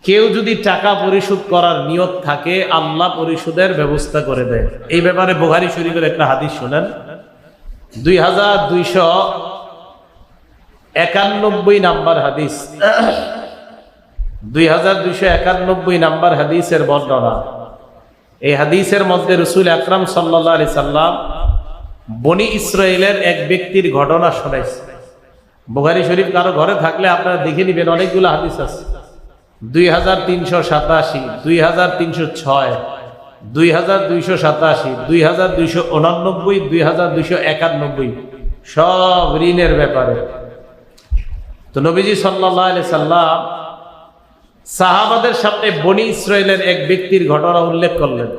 কেউ যদি টাকা পরিশোধ করার নিয়ত থাকে আল্লাহ পরিশোধের ব্যবস্থা করে দেয়। এই ব্যাপারে বুখারী শরীফের একটা হাদিস শুনেন, 2291 নাম্বার হাদিস, 2291 নাম্বার হাদিসের বর্ণনা। এই হাদিসের মধ্যে রাসূল আকরাম সাল্লাল্লাহু আলাইহি সাল্লাম বনি ইসরাইলের এক ব্যক্তির ঘটনা শোনাইছে। বুখারী শরীফ কারো ঘরে থাকলে আপনারা দেখে নিবেন, অনেকগুলো হাদিস আছে। 2387, 2306, 2287, 2289, 2291 সব ঋণের ব্যাপারে। তো নবীজি সাল্লাল্লাহু আলাইহি সাল্লাম সাহাবাদের সামনে বনি ইসরাইলের এক ব্যক্তির ঘটনা উল্লেখ করলেন।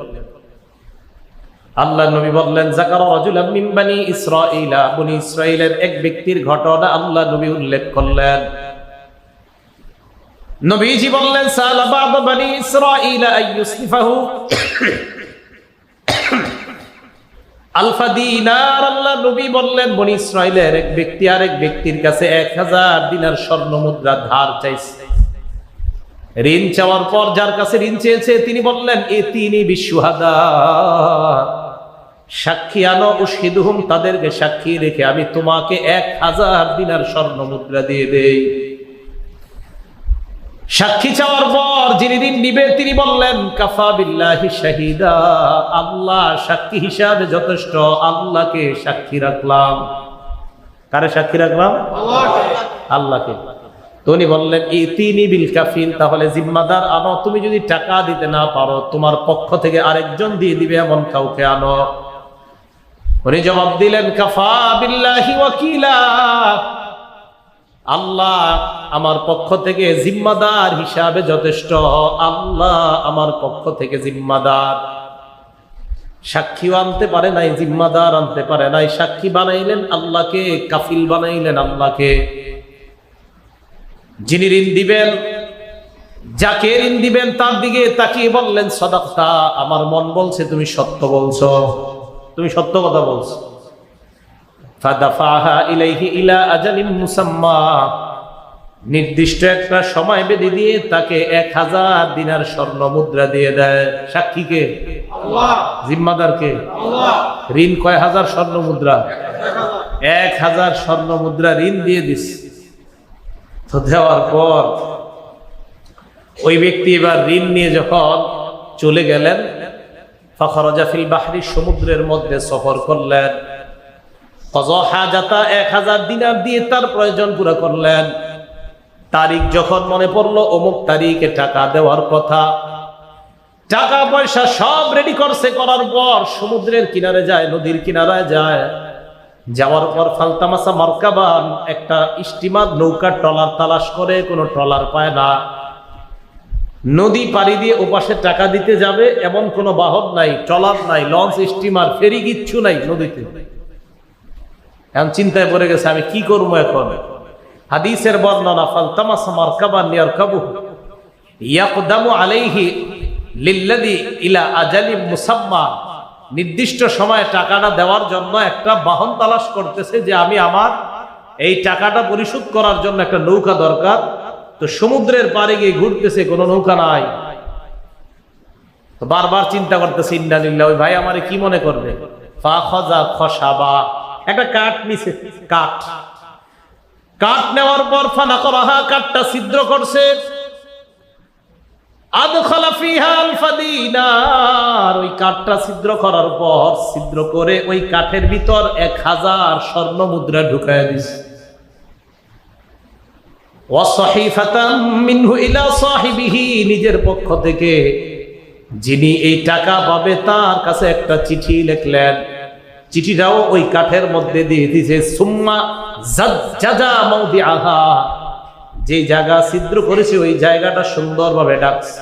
আল্লাহ নবী বললেন, যাকারা রাজুলাম মিন বানি ইসরাঈলা, বনি ইসরাইলের এক ব্যক্তির ঘটনা আল্লাহ নবী উল্লেখ করলেন। নবীজি বললেন, সালা বা'দ বানি ইসরাঈলা আইয়ুসলিফাহু আলফা দিনার। আল্লাহ নবী বললেন, বনি ইসরাইলের এক ব্যক্তি আরেক ব্যক্তির কাছে 1000 দিনার স্বর্ণ মুদ্রা ধার চাইছে। ঋণ চাওয়ার পর যার কাছে ঋণ চেয়েছে তিনি বললেন, ইতিনি বিশুহাদা, সাক্ষী আনো, উশহিদুহুম, তাদেরকে সাক্ষী রেখে আমি তোমাকে 1000 দিনার স্বর্ণ মুদ্রা দিয়ে দেই। সাক্ষী চাওয়ার পর যিনি ঋণ নিবে তিনি বললেন, কাফা বিল্লাহি শাহিদা, আল্লাহ সাক্ষী হিসাবে যথেষ্ট, আল্লাহকে সাক্ষী রাখলাম। কারে সাক্ষী রাখলাম? আল্লাহকে। তিনি বললেন, ইতিনি বিল কাফিল, তাহলে জিম্মাদার আনো, তুমি যদি টাকা দিতে না পারো তোমার পক্ষ থেকে আরেকজন দিয়ে দিবে এমন কাউকে আনো। উনি জবাব দিলেন, কাফা বিল্লাহি ওয়াকিলা, আল্লাহ আমার পক্ষ থেকে জিম্মাদার হিসাবে যথেষ্ট, আল্লাহ আমার পক্ষ থেকে জিম্মাদার। সাক্ষীও আনতে পারে নাই, জিম্মাদার আনতে পারে নাই, সাক্ষী বানাইলেন আল্লাহকে, কাফিল বানাইলেন আল্লাহকে। যিনি ঋণ দিবেন, যাকে ঋণ দিবেন তার দিকে তাকিয়ে বললেন, সাদাকতা, আমার মন বলছে তুমি সত্য বলছো, তুমি সত্য কথা বলছো। ফাদাফাহা ইলাইহি ইলা আজালিম মুসাম্মা, নির্দিষ্ট একটা সময় বেঁধে দিয়ে তাকে 1000 দিনার স্বর্ণ মুদ্রা দিয়ে দেয়। সাক্ষীকে? আল্লাহ। জিম্মাদারকে? আল্লাহ। ঋণ কয় হাজার স্বর্ণ মুদ্রা? 1000 স্বর্ণ মুদ্রা ঋণ দিয়ে দিস। তো দেওয়ার পর ওই ব্যক্তি এবার ঋণ নিয়ে যখন চলে গেলেন, ফাখরাজা ফিল বাহরি, সমুদ্রের মধ্যে সফর করলেন। কযা হাজাতা, 1000 দিনার দিয়ে তার প্রয়োজন পুরো করলেন। তারিখ যখন মনে পড়লো, অমুক তারিখে টাকা দেওয়ার কথা, টাকা পয়সা সব রেডি করছে। করার পর সমুদ্রের কিনারে যায়, নদীর কিনারায় যায়। যাওয়ার পর ফালতামাসা মারকাবান, একটা স্টিমার নৌকা ট্রলার তালাশ করে, কোনো ট্রলার পায় না। নদী পাড়ি দিয়ে ওপাশে টাকা দিতে যাবে এমন কোনো বাহন নাই, ট্রলার নাই, লঞ্চ, স্টিমার, ফেরি কিচ্ছু নাই নদীতে। এখন চিন্তায় পড়ে গেছে, আমি কি করবো এখন? হাদিসের বর্ণনা, ফালতামাসা মারকাবান ইয়ারকাবুহু ইয়াকদামু আলাইহি লিল্লাযী ইলা আজালিম মুসাম্মা, নির্দিষ্ট সময়ে টাকাটা দেওয়ার জন্য একটা বাহন তালাশ করতেছে, যে আমি আমার এই টাকাটা পরিশোধ করার জন্য একটা নৌকা দরকার। তো সমুদ্রের পাড়ে গিয়ে ঘুরতেছে, কোনো নৌকা নাই। তো বারবার চিন্তা করতেছে, ইন্না লিল্লাহ, ওই ভাই আমারে কি মনে করবে? ফাখাযা খশাবা, একটা কাঠ নিছে, কাঠ নেওয়ার পর ফানাকরাহা, কাঠটা ছিদ্র করছে। আদখালা ফিহা আলফা দিনার, ওই কাঠটা ছিদ্র করার পর, ছিদ্র করে ওই কাঠের ভিতর 1000 স্বর্ণ মুদ্রা ঢুকায় দিছে। ওয়া সাহিফাতাম মিনহু ইলা সাহিবিহি, নিজের পক্ষ থেকে যিনি এই টাকা পাবে তার কাছে একটা চিঠি লিখলেন। চিঠিটাও ওই কাঠের মধ্যে দিয়ে দিয়েছে। সুম্মা জাজ্জাজা মাউদিআহা, যে জায়গা ছিদ্র করেছে ওই জায়গাটা সুন্দরভাবে ডাকছে।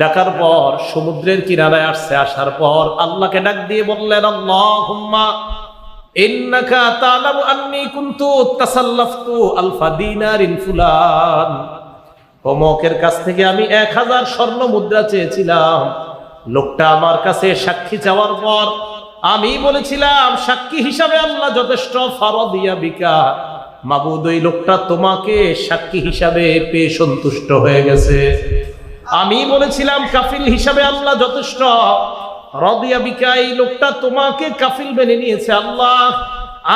ডাকার পর সমুদ্রের কিনারায় আসছে। আসার পর আল্লাহকে ডাক দিয়ে বললেন, আল্লাহুম্মা ইন্নাকা তা'লামু আন্নী কুনতু তাসাল্লাফতু আলফা দিনারিন ফুলান, অমুকের কাছ থেকে আমি 1000 স্বর্ণ মুদ্রা চেয়েছিলাম। লোকটা আমার কাছে সাক্ষী চাওয়ার পর আমি বলেছিলাম সাক্ষী হিসাবে আল্লাহ যথেষ্ট, ফারাদিয়া বিকা, মাবুদ ওই লোকটা তোমাকে সাক্ষী হিসাবে পেয়ে সন্তুষ্ট হয়ে গেছে। আমি বলেছিলাম কাফিল হিসাবে আল্লাহ যথেষ্ট, রাদিয়া বিকা, এই লোকটা তোমাকে কাফিল মেনে নিয়েছে আল্লাহ।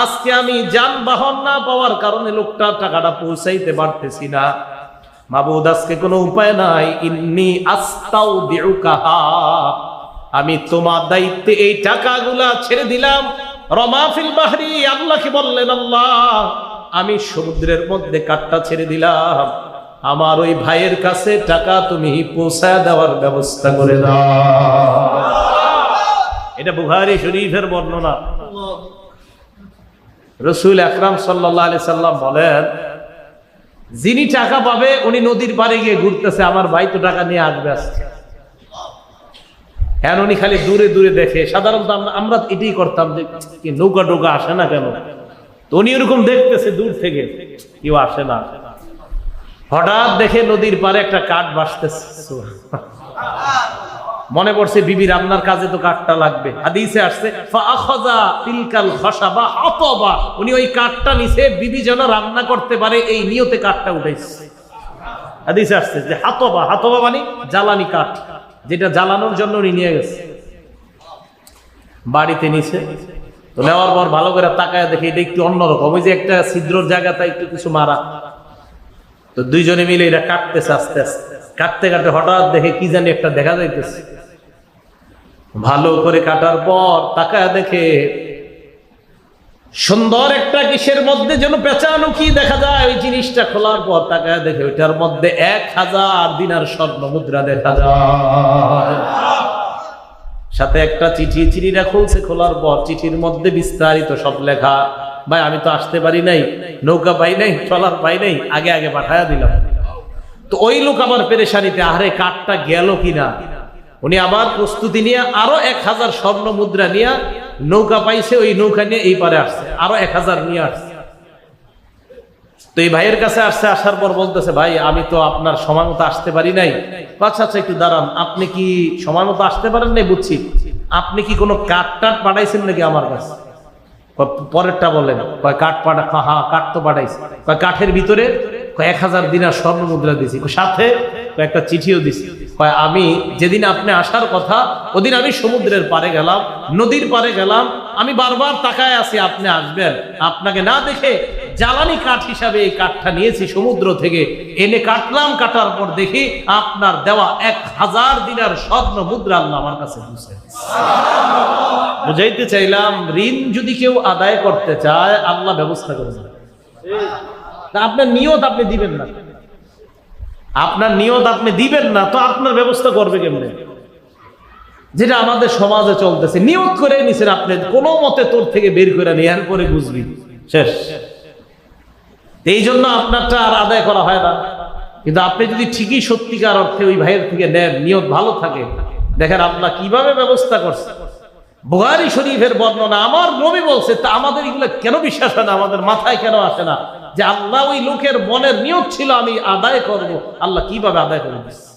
আজকে আমি যানবাহন না পাওয়ার কারণে লোকটা টাকাটা পৌঁছাইতে পারতেছি না, মাবুদ আজকে কোনো উপায় নাই, ইন্নী আস্তাউদিউকাহা, আমি তোমার দায়িত্বে এই টাকাগুলা ছেড়ে দিলাম। রমা ফিল বাহরি, আল্লাহকে বললেন আল্লাহ আমি সমুদ্রের মধ্যে কাঠটা ছেড়ে দিলাম, আমার ওই ভাইয়ের কাছে টাকা তুমি পৌঁছায় দেওয়ার ব্যবস্থা করে দাও। এটা বুখারী শরীফের বর্ণনা। রাসূল আকরাম সাল্লাল্লাহু আলাইহি সাল্লাম বলেন, যিনি টাকা পাবে উনি নদীর পাড়ে গিয়ে ঘুরতেছে, আমার ভাই তো টাকা নিয়ে আসবে আজকে। হ্যাঁ, উনি খালি দূরে দূরে দেখে। সাধারণত আমরা এটাই করতাম যে কি নৌকা টোকা আসে না কেন, তো উনি ওরকম দেখতেছে দূর থেকে, কেউ আসে না। হঠাৎ দেখে নদীর পাড়ে একটা কাঠ ভাসতেছে, মনে পড়ছে বিবি রান্নার কাজে তো কাঠটা লাগবে। হাদিসে আসছে ফাআখাযা তিলকাল খাশাবা হাতাবা, উনি ওই কাঠটা নিছে বিবি যেন রান্না করতে পারে এই নিয়তে কাঠটা উঠাইছে। হাদিসে আসছে যে হাতাবা, হাতাবা মানে জ্বালানি কাঠ, যেটা জ্বালানোর জন্য উনি নিয়ে গেছে। বাড়িতে নিছে, তো নেওয়ার পর ভালো করে তাকায় দেখে এটা একটু অন্যরকম, ওই যে একটা ছিদ্রর জায়গাটা একটু কিছু মারা। তো দুইজনে মিলে এটা কাটতেছে, আস্তে আস্তে কাটতে কাটতে হঠাৎ দেখে কি জানি একটা দেখা যাইতেছে। ভালো করে কাটার পর তাকায় দেখে সুন্দর একটা কিসের মধ্যে যেন পেঁচানো কি দেখা যায়। ওই জিনিসটা খোলার পর তাকায় দেখে ওইটার মধ্যে 1000 দিনার স্বর্ণ মুদ্রা দেখা যায়, সাথে একটা চিঠি। চিঠিটা খুলছে, খোলার পর চিঠির মধ্যে বিস্তারিত সব লেখা। ভাই আমি তো আসতে পারি নাই, নৌকা পাই নাই, ট্রলার পাই নাই, আগে আগে পাঠায়া দিলাম। তো ওই লোক আবার পেরেশানিতে, আরে কাঠটা গেল কিনা। উনি আবার প্রস্তুতি নিয়ে আরো 1000 স্বর্ণ মুদ্রা নিয়ে নৌকা পাইছে, ওই নৌকা নিয়ে এই পারে আসছে, আরো 1000 নিয়ে আসছে। তো এই ভাইয়ের কাছে আসছে, আসার পর বলতেছে ভাই আমি তো আপনার সময় মতো আসতে পারি নাই। আচ্ছা আচ্ছা একটু দাঁড়ান, আপনি কি সময় মতো আসতে পারেন নাই বুঝছি, আপনি কি কোনো কাঠ টাট পাঠাইছেন নাকি আমার কাছে? পরেরটা বলেন, কাঠ পাঠা, হ্যাঁ কাঠ তো পাঠাইছে। কাঠের ভিতরে 1000 দিনার স্বর্ণ মুদ্রা দিছি, সাথে একটা চিঠিও দিছি। আমি যেদিন আপনি আসার কথা ওদিন আমি সমুদ্রের পারে গেলাম, নদীর পারে গেলাম, আমি বারবার তাকায় আছি আপনি আসবেন, আপনাকে না দেখে জ্বালানি কাঠ হিসাবে এই কাঠটা নিয়েছি সমুদ্র থেকে এনে কাটলাম। কাটার পর দেখি আপনার দেওয়া 1000 দিনার স্বর্ণ মুদ্রা আল্লাহ আমার কাছে দিয়েছে। বুঝাইতে চাইলাম, ঋণ যদি কেউ আদায় করতে চায় আল্লাহ ব্যবস্থা করে দেবে। আপনার নিয়ত আপনি দিবেন না, আপনার নিয়ত আপনি দিবেন না, তো আপনার ব্যবস্থা করবে কেমনে? যেটা আমাদের সমাজে চলতেছে, নিয়ত করে নিছেন আপনি, কোনো মতে তোর থেকে বের করে নেয়ার পরে বুঝবি শেষ। এই জন্য আপনারটা আর আদায় করা হয় না। কিন্তু আপনি যদি ঠিকই সত্যিকার অর্থে ওই ভাইয়ের থেকে নেন, নিয়ত ভালো থাকে, দেখেন আল্লাহ কিভাবে ব্যবস্থা করছে। বুখারী শরীফের বর্ণনা, আমার নবী বলছে, তা আমাদের এগুলো কেন বিশ্বাস হয় না, আমাদের মাথায় কেন আসে না যে আল্লাহ ওই লোকের মনের নিয়ত ছিল আমি আদায় করব, আল্লাহ কিভাবে আদায় করে দিচ্ছে।